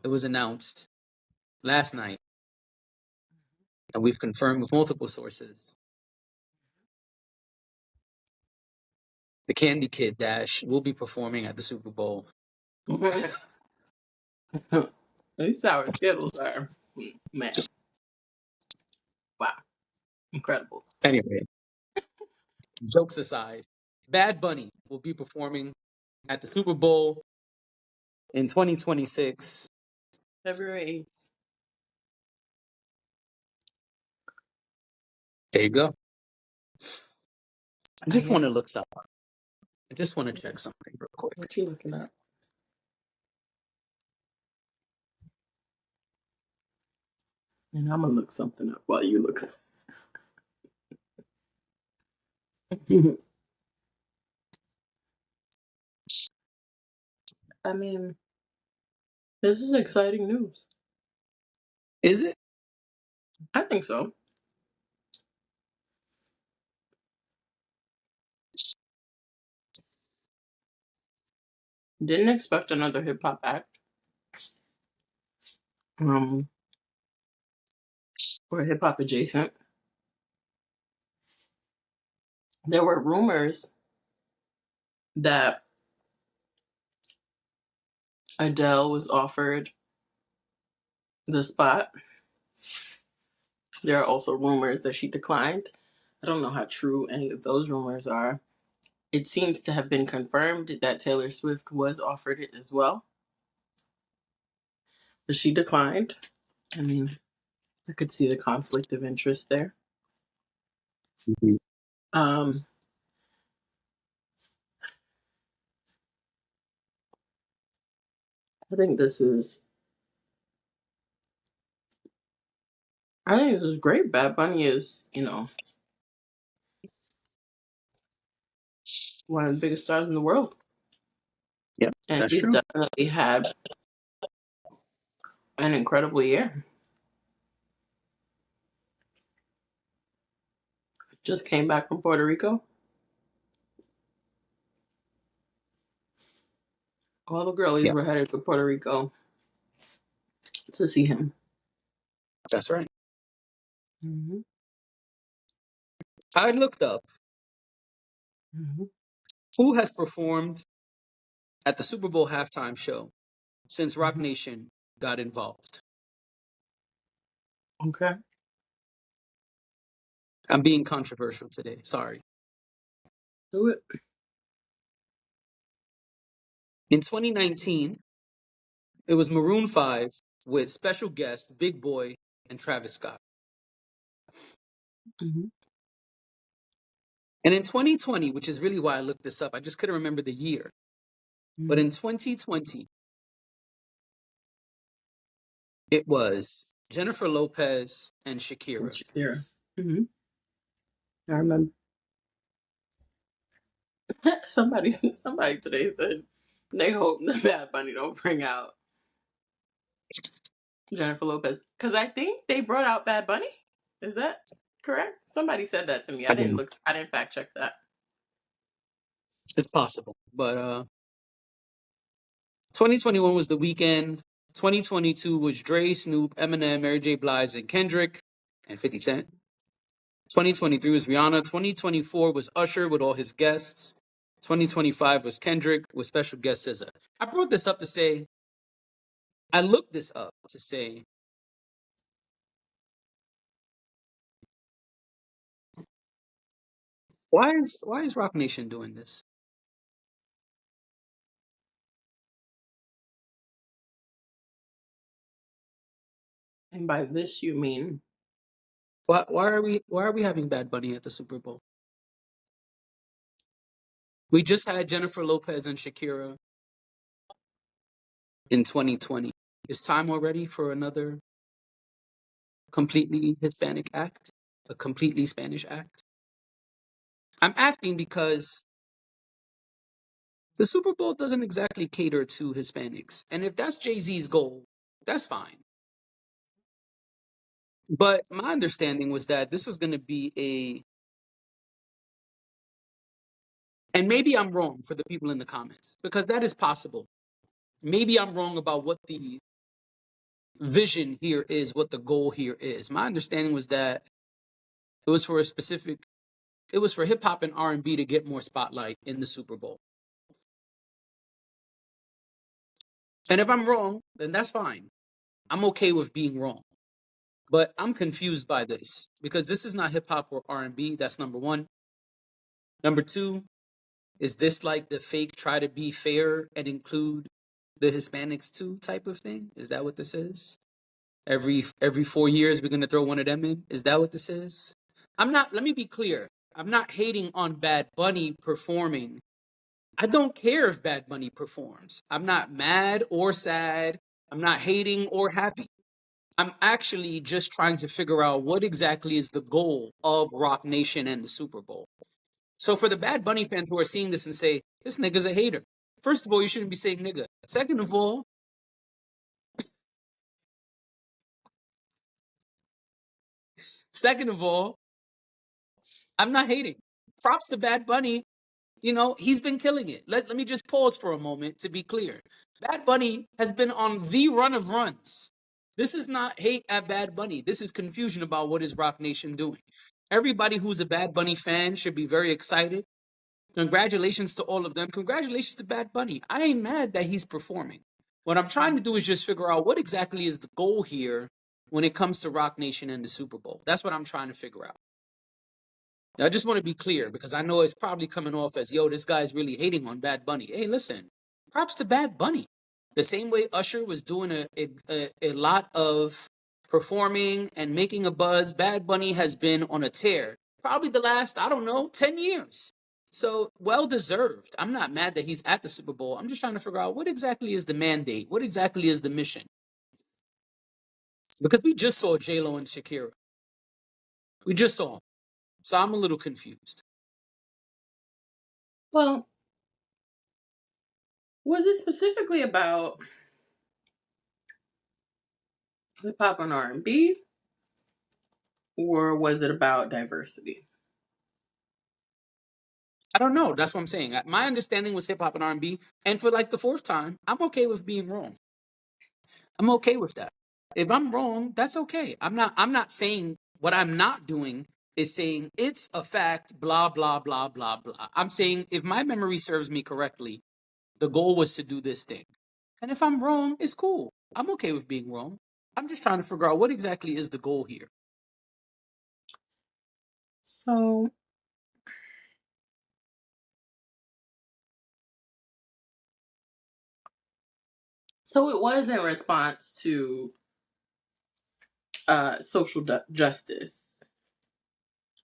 it was announced last night, and we've confirmed with multiple sources. The Candy Kid Dash will be performing at the Super Bowl. These sour Skittles are, man, wow, incredible. Anyway, jokes aside, Bad Bunny will be performing at the Super Bowl in 2026. February 8th. There you go. I just I want to guess. look something. I just want to check something real quick. What you looking at? And I'm gonna look something up while you look. I mean, this is exciting news. Is it? I think so. Didn't expect another hip hop act. Or hip hop adjacent. There were rumors that Adele was offered the spot. There are also rumors that she declined. I don't know how true any of those rumors are. It seems to have been confirmed that Taylor Swift was offered it as well, but she declined. I mean, I could see the conflict of interest there. Mm-hmm. I think this is great. Bad Bunny is, one of the biggest stars in the world. Yep, And that's he's true. definitely had an incredible year. Just came back from Puerto Rico. All the girlies Yeah, were headed to Puerto Rico to see him. that's right. Mm-hmm. I looked up Mm-hmm. who has performed at the Super Bowl halftime show since Roc Mm-hmm. Nation got involved. Okay. I'm being controversial today. Sorry. Do it. In 2019, it was Maroon 5 with special guest Big Boy and Travis Scott. Mm-hmm. And in 2020, which is really why I looked this up, I just couldn't remember the year. Mm-hmm. But in 2020, it was Jennifer Lopez and Shakira. Shakira. Mm-hmm. I remember. somebody today said they hope the Bad Bunny don't bring out Jennifer Lopez, because I think they brought out Bad Bunny. Is that correct? Somebody said that to me. I didn't Again, look. I didn't fact check that. it's possible. But 2021 was The Weeknd. 2022 was Dre, Snoop, Eminem, Mary J. Blige, and Kendrick, and 50 Cent. 2023 was Rihanna. 2024 was Usher with all his guests. 2025 was Kendrick with special guest SZA. I brought this up to say, I looked this up to say, why is Roc Nation doing this? And by this you mean Why are we having Bad Bunny at the Super Bowl? We just had Jennifer Lopez and Shakira in 2020. Is time already for another completely Hispanic act? A completely Spanish act? I'm asking because the Super Bowl doesn't exactly cater to Hispanics. And if that's Jay-Z's goal, that's fine. But my understanding was that this was going to be and maybe I'm wrong for the people in the comments, because that is possible. Maybe I'm wrong about what the vision here is, what the goal here is. My understanding was that it was for a specific, it was for hip hop and R&B to get more spotlight in the Super Bowl. And if I'm wrong, then that's fine. I'm okay with being wrong. But I'm confused by this because this is not hip hop or R&B. That's number one. Number two, is this like the fake try to be fair and include the Hispanics too type of thing? Is that what this is? Every 4 years we're gonna throw one of them in? Is that what this is? I'm not, let me be clear. I'm not hating on Bad Bunny performing. I don't care if Bad Bunny performs. I'm not mad or sad. I'm not hating or happy. I'm actually just trying to figure out what exactly is the goal of Roc Nation and the Super Bowl. So for the Bad Bunny fans who are seeing this and say, this nigga's a hater. First of all, you shouldn't be saying nigga. Second of all, I'm not hating. Props to Bad Bunny. You know, he's been killing it. Let me just pause for a moment to be clear. Bad Bunny has been on the run of runs. This is not hate at Bad Bunny. This is confusion about what is Roc Nation doing. Everybody who's a Bad Bunny fan should be very excited. Congratulations to all of them. Congratulations to Bad Bunny. I ain't mad that he's performing. What I'm trying to do is just figure out what exactly is the goal here when it comes to Roc Nation and the Super Bowl. That's what I'm trying to figure out. Now, I just want to be clear because I know it's probably coming off as, yo, this guy's really hating on Bad Bunny. Hey, listen, props to Bad Bunny. The same way Usher was doing a lot of performing and making a buzz, Bad Bunny has been on a tear. Probably the last, I don't know, 10 years. So, well deserved. I'm not mad that he's at the Super Bowl. I'm just trying to figure out what exactly is the mandate? What exactly is the mission? Because we just saw J-Lo and Shakira. We just saw them. So I'm a little confused. Well, was it specifically about hip hop and R&B, or was it about diversity? I don't know. That's what I'm saying. My understanding was hip hop and R&B, and for like the fourth time, I'm okay with being wrong. I'm okay with that. If I'm wrong, that's okay. I'm not saying what I'm not doing is saying it's a fact, blah blah blah blah blah. I'm saying if my memory serves me correctly, the goal was to do this thing. And if I'm wrong, it's cool. I'm okay with being wrong. I'm just trying to figure out what exactly is the goal here. So, so it was in response to social justice,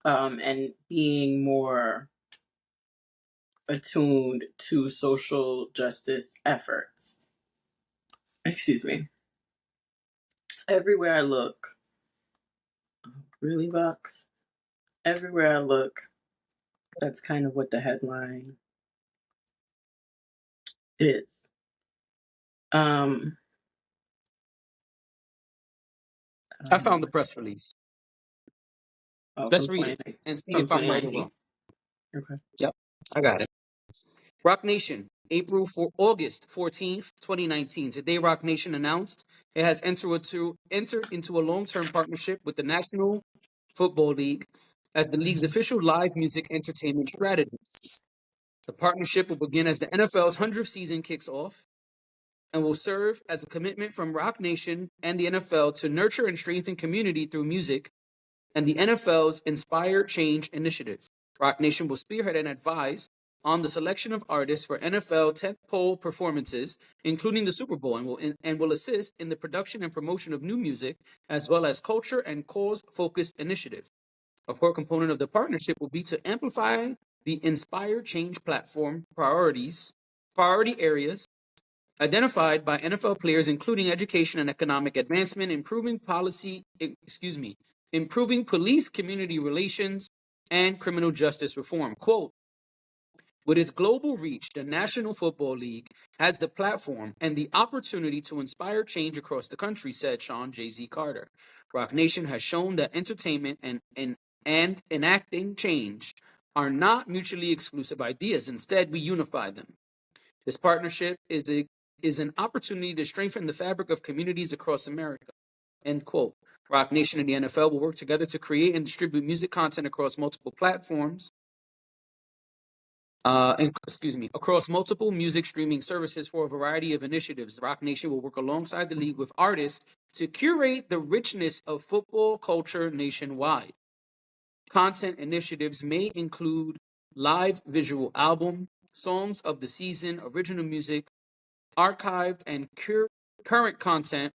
and being more attuned to social justice efforts. Excuse me. Everywhere I look, really, Vox? Everywhere I look, that's kind of what the headline is. Um, I I don't know. found the press release. Oh, Let's read it and see from if I'm right or 2019. wrong. Okay. Yep, I got it. Roc Nation, August 14th, 2019. Today, Roc Nation announced it has entered into a long-term partnership with the National Football League as the league's official live music entertainment strategist. The partnership will begin as the NFL's 100th season kicks off and will serve as a commitment from Roc Nation and the NFL to nurture and strengthen community through music and the NFL's Inspire Change initiative. Roc Nation will spearhead and advise on the selection of artists for NFL tentpole performances, including the Super Bowl, and will assist in the production and promotion of new music, as well as culture and cause-focused initiatives. A core component of the partnership will be to amplify the Inspire Change platform priority areas identified by NFL players, including education and economic advancement, improving police community relations, and criminal justice reform. Quote, with its global reach, the National Football League has the platform and the opportunity to inspire change across the country, said Sean Jay-Z Carter. Roc Nation has shown that entertainment and enacting change are not mutually exclusive ideas. Instead, we unify them. This partnership is is an opportunity to strengthen the fabric of communities across America. End quote. Roc Nation and the NFL will work together to create and distribute music content across multiple platforms. Across multiple music streaming services for a variety of initiatives. The Roc Nation will work alongside the league with artists to curate the richness of football culture nationwide. Content initiatives may include live visual album, songs of the season, original music, archived and current content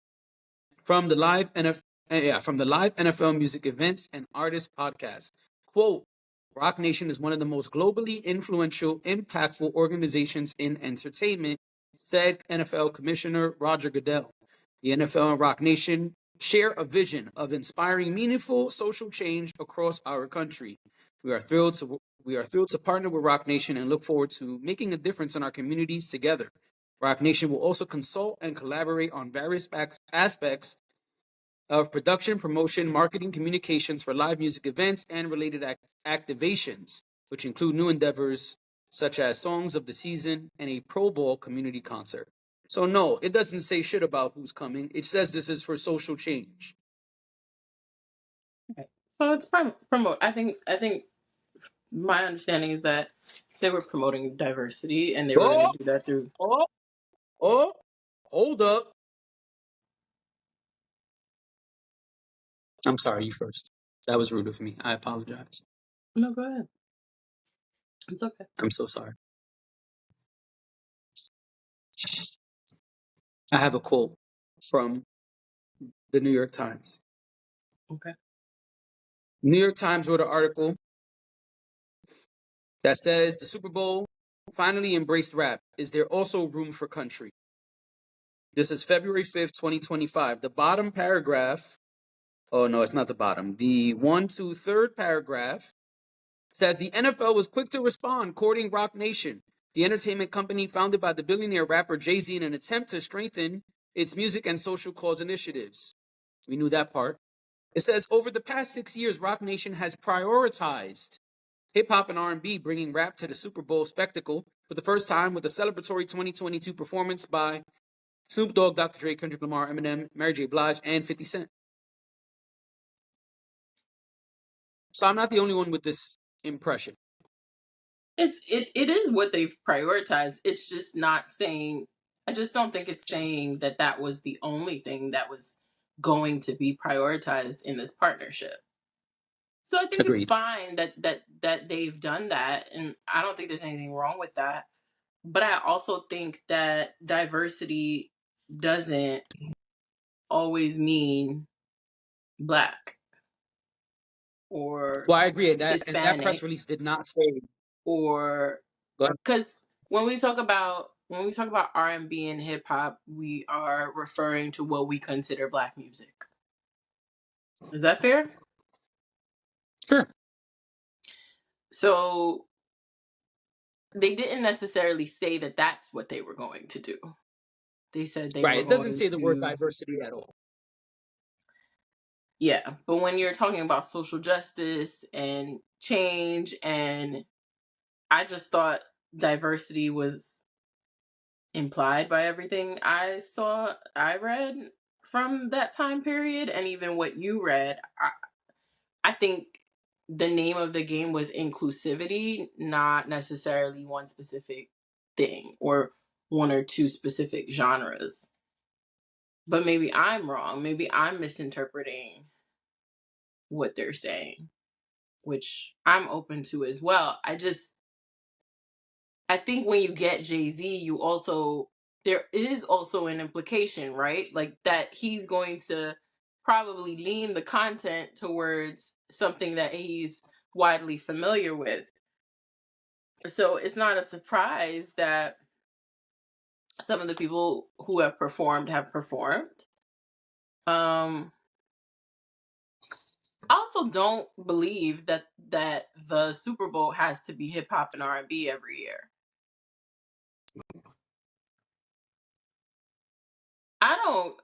from the live NFL music events and artist podcasts. Quote, Roc Nation is one of the most globally influential, impactful organizations in entertainment, said NFL Commissioner Roger Goodell. The NFL and Roc Nation share a vision of inspiring meaningful social change across our country. We are thrilled to partner with Roc Nation and look forward to making a difference in our communities together. Roc Nation will also consult and collaborate on various aspects of production, promotion, marketing, communications for live music events and related activations, which include new endeavors such as songs of the season and a Pro Bowl community concert. So no, it doesn't say shit about who's coming. It says this is for social change. Okay. So it's promote. I think my understanding is that they were promoting diversity and they were going Oh, to do that through. oh, oh, hold up. I'm sorry, you first. That was rude of me. I apologize. No, go ahead. It's okay. I'm so sorry. I have a quote from the New York Times. Okay. New York Times wrote an article that says the Super Bowl finally embraced rap. Is there also room for country? This is February 5th, 2025. The bottom paragraph, oh no, it's not the bottom. The third paragraph says the NFL was quick to respond, courting Roc Nation, the entertainment company founded by the billionaire rapper Jay-Z in an attempt to strengthen its music and social cause initiatives. We knew that part. It says over the past 6 years, Roc Nation has prioritized hip hop and R&B, bringing rap to the Super Bowl spectacle for the first time with a celebratory 2022 performance by Snoop Dogg, Dr. Dre, Kendrick Lamar, Eminem, Mary J. Blige, and 50 Cent. So I'm not the only one with this impression. It is what they've prioritized. It's just not saying. I just don't think it's saying that that was the only thing that was going to be prioritized in this partnership. So I think it's Agreed. fine that they've done that, and I don't think there's anything wrong with that. But I also think that diversity doesn't always mean black or Well, I agree. And that press Hispanic release did not say. or Go ahead. because when we talk about R&B and hip hop, we are referring to what we consider black music. Is that fair? Sure. So they didn't necessarily say that that's what they were going to do. They said they Right. were It doesn't going say the word to, diversity at all. yeah. But when you're talking about social justice and change, and I just thought diversity was implied by everything I read from that time period, and even what you read. I think the name of the game was inclusivity, not necessarily one specific thing or one or two specific genres. But maybe I'm wrong. Maybe I'm misinterpreting what they're saying, which I'm open to as well. I think when you get Jay-Z, there is also an implication, right? Like that he's going to probably lean the content towards something that he's widely familiar with. So it's not a surprise that some of the people who have performed have performed. Um I also don't believe that the Super Bowl has to be hip hop and R&B every year. I don't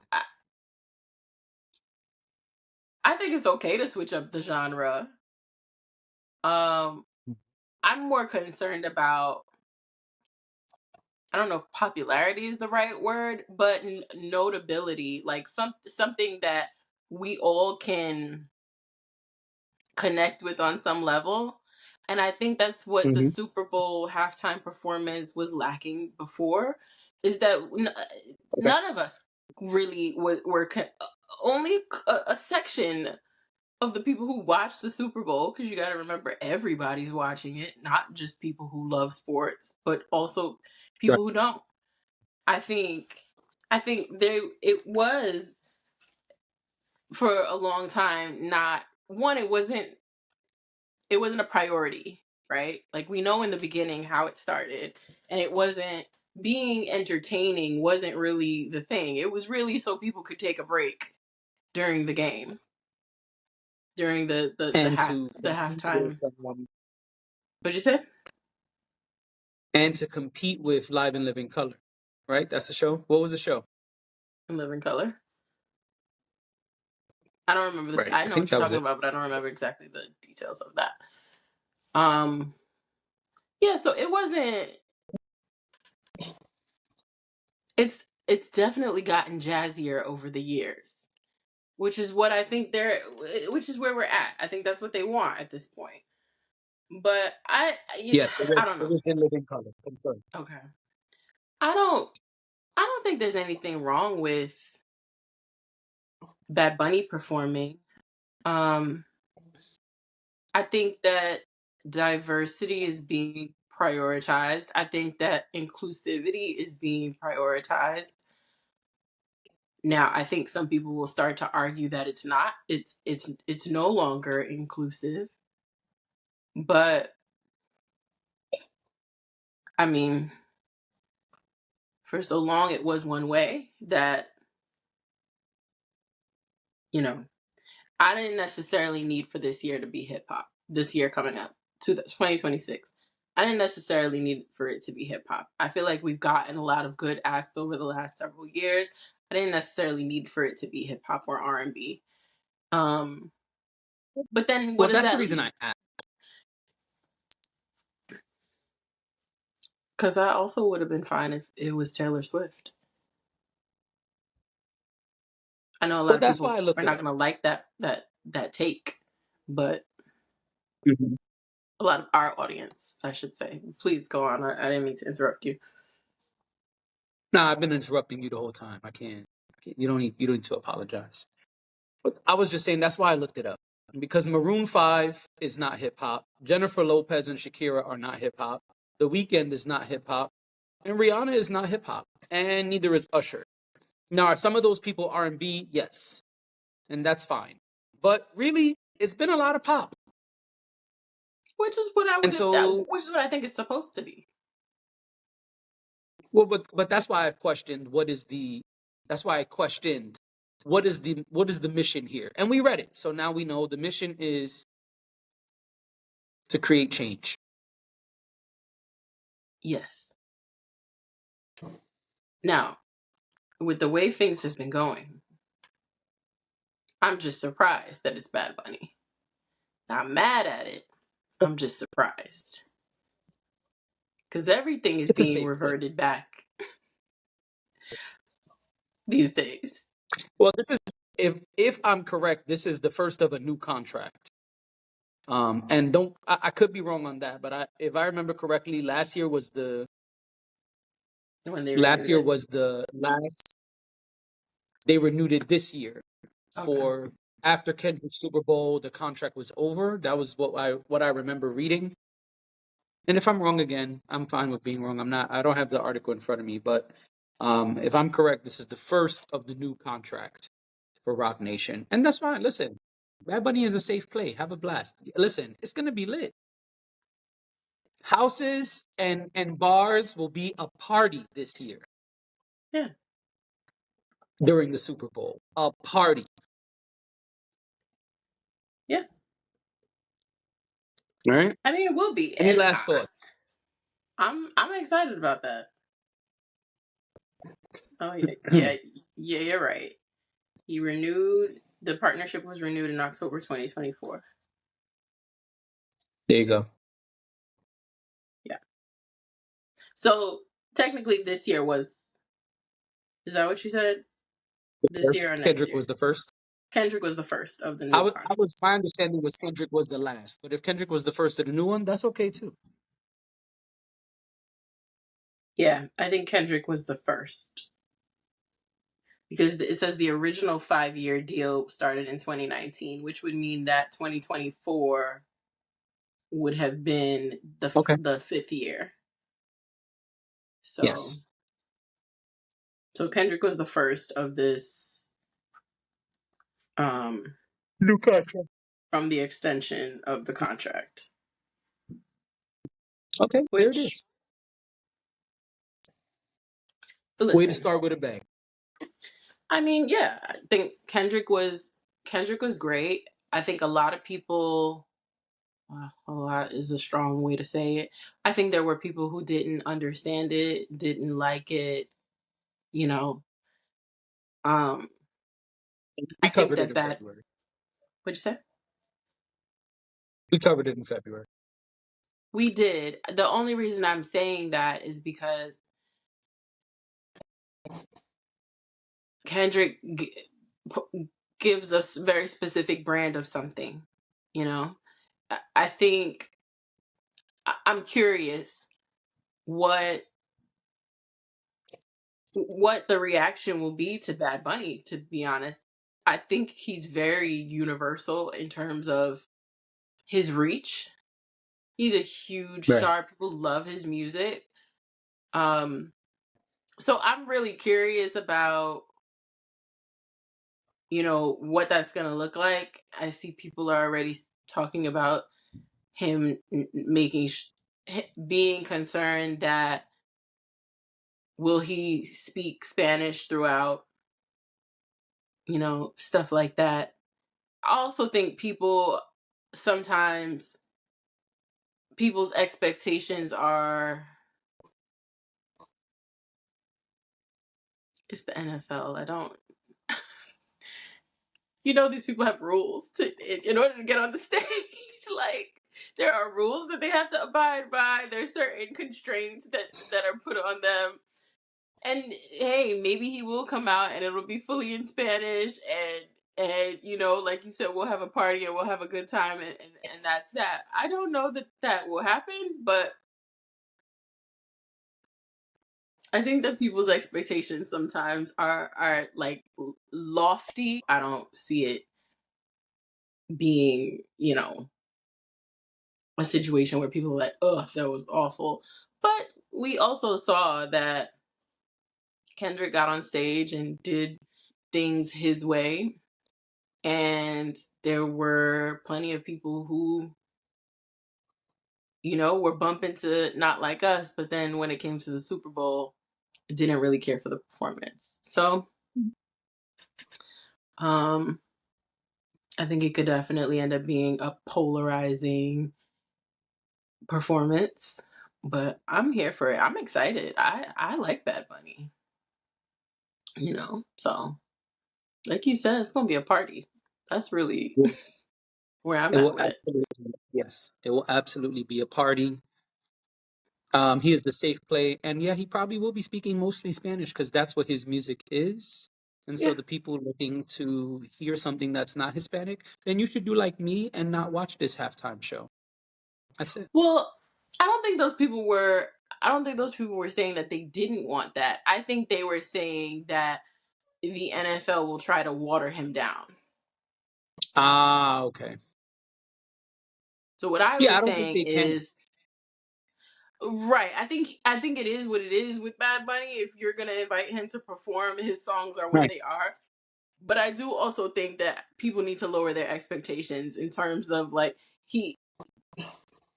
I think it's okay to switch up the genre. Um I'm more concerned about I don't know if popularity is the right word, but notability, like something that we all can connect with on some level. And I think that's what the Hmm. Super Bowl halftime performance was lacking before, is that Okay. none of us really only a section of the people who watch the Super Bowl, because you got to remember everybody's watching it, not just people who love sports, but also Right. people who don't. I think it was for a long time not one, it wasn't a priority, right? Like we know in the beginning how it started, and it wasn't being entertaining wasn't really the thing. It was really so people could take a break during the game, during And to the compete with halftime. What'd you say? Live and Living Color, right? That's the show. What was the show? In Living Color. I don't remember this. Right. I I know think what you're that was talking it. about, but I don't remember exactly the details of that. Um, yeah, so it wasn't. It's definitely gotten jazzier over the years, which is what I think which is where we're at. I think that's what they want at this point. But Yes, it I was. don't It know. was in Living Color. Confirmed. Okay, I don't I don't think there's anything wrong with Bad Bunny performing. Um, I think that diversity is being prioritized. I think that inclusivity is being prioritized. Now, I think some people will start to argue that it's not. It's no longer inclusive. But I mean, for so long it was one way that, you know, I didn't necessarily need for this year to be hip hop. This year coming up, to 2026. I didn't necessarily need for it to be hip hop. I feel like we've gotten a lot of good acts over the last several years. I didn't necessarily need for it to be hip hop or R&B. Um, but then what Well, does that's the that reason leave? I asked. Because I also would have been fine if it was Taylor Swift. I know a lot Well, of that's people why I are looked it not up. going to like that take, but Mhm. a lot of our audience, I should say. Please go on. I didn't mean to interrupt you. Nah, I've been interrupting you the whole time. I can't. You don't need. You don't need to apologize. But I was just saying that's why I looked it up because Maroon Five is not hip hop. Jennifer Lopez and Shakira are not hip hop. The Weeknd is not hip hop, and Rihanna is not hip hop, and neither is Usher. Now, are some of those people R&B? Yes, and that's fine. But really, it's been a lot of pop, Which is what I and would so which is what I think it's supposed to be. well, but that's why I've questioned what is the. That's why I questioned what is the mission here, and we read it, so now we know the mission is to create change. Yes. Now, with the way things have been going, I'm just surprised that it's Bad Bunny. Not mad at it. I'm just surprised. Because everything is It's a being safe play. reverted back these days. Well, this is if I'm correct, this is the first of a new contract. And don't I could be wrong on that, but if I remember correctly, When they last renewed year it. was the last they renewed it this year Okay. for after Kendrick's Super Bowl, the contract was over. That was what I remember reading. And if I'm wrong again, I'm fine with being wrong. I don't have the article in front of me, but if I'm correct, this is the first of the new contract for Roc Nation. And that's fine. Listen, Bad Bunny is a safe play. Have a blast. Listen, it's gonna be lit. Houses and bars will be a party this year Yeah. during the Super Bowl. A party. Yeah. All right. I mean, it will be. Any And last thoughts? I'm excited about that. Oh, yeah. Yeah. Yeah, you're right. The partnership was renewed in October 2024. There you go. Yeah. So technically this year was. Is that what you said? This First, year or next Kendrick year? was the first. Kendrick was the first of the new I contract. was my understanding was Kendrick was the last, but if Kendrick was the first of the new one, that's okay too. Yeah, I think Kendrick was the first because it says the original 5-year deal started in 2019, which would mean that 2024 would have been Okay. the fifth year. So Yes. Kendrick was the first of this um New contract. from the extension of the contract. Okay, there it Which is. Way to listen, start with a bang. I mean, yeah, I think Kendrick was great. I think a lot of people a lot is a strong way to say it. I think there were people who didn't understand it, didn't like it, you know. Um I We think covered it that in February. what'd you say? We covered it in February. We did. The only reason I'm saying that is because Kendrick gives us a very specific brand of something, you know. I think I'm curious what the reaction will be to Bad Bunny, to be honest. I think he's very universal in terms of his reach. He's a huge Right. star. People love his music. Um so I'm really curious about, what that's going to look like. I see people are already talking about him being concerned that will he speak Spanish throughout, stuff like that. I also think sometimes people's expectations are, it's the NFL. I don't, these people have rules in order to get on the stage. Like, there are rules that they have to abide by. There's certain constraints that are put on them. And hey, maybe he will come out and it'll be fully in Spanish, and like you said, we'll have a party and we'll have a good time, and that's that. I don't know that that will happen, but I think that people's expectations sometimes are like lofty. I don't see it being, a situation where people are like, "Oh, that was awful." But we also saw that Kendrick got on stage and did things his way, and there were plenty of people who, were bumping to Not Like Us, but then when it came to the Super Bowl, didn't really care for the performance. So, um, I think it could definitely end up being a polarizing performance, but I'm here for it. I'm excited. I like Bad Bunny, so like you said, it's gonna be a party. That's really where I'm It at will with it. absolutely, yes, it will absolutely be a party. He is the safe play, and yeah, he probably will be speaking mostly Spanish because that's what his music is. And Yeah. so, the people looking to hear something that's not Hispanic, then you should do like me and not watch this halftime show. That's it. Well, I don't think those people were. I don't think those people were saying that they didn't want that. I think they were saying that the NFL will try to water him down. Ah, okay. So what I Yeah, I was don't think saying they can. is, right. I think it is what it is with Bad Bunny. If you're gonna invite him to perform, his songs are what Right. they are. But I do also think that people need to lower their expectations in terms of, like, he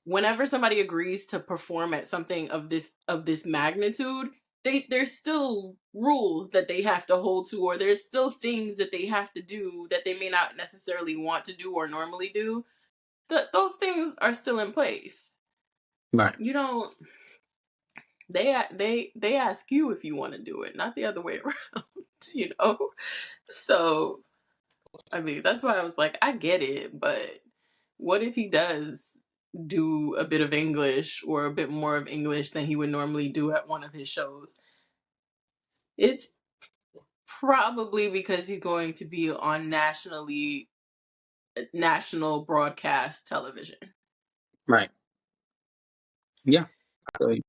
whenever somebody agrees to perform at something of this magnitude, there's still rules that they have to hold to, or there's still things that they have to do that they may not necessarily want to do or normally do. Those things are still in place. Right. You don't they ask you if you want to do it, not the other way around, you know? So, I mean, that's why I was like, I get it, but what if he does do a bit of English or a bit more of English than he would normally do at one of his shows. It's probably because he's going to be on national broadcast television. Right. Yeah. I feel you.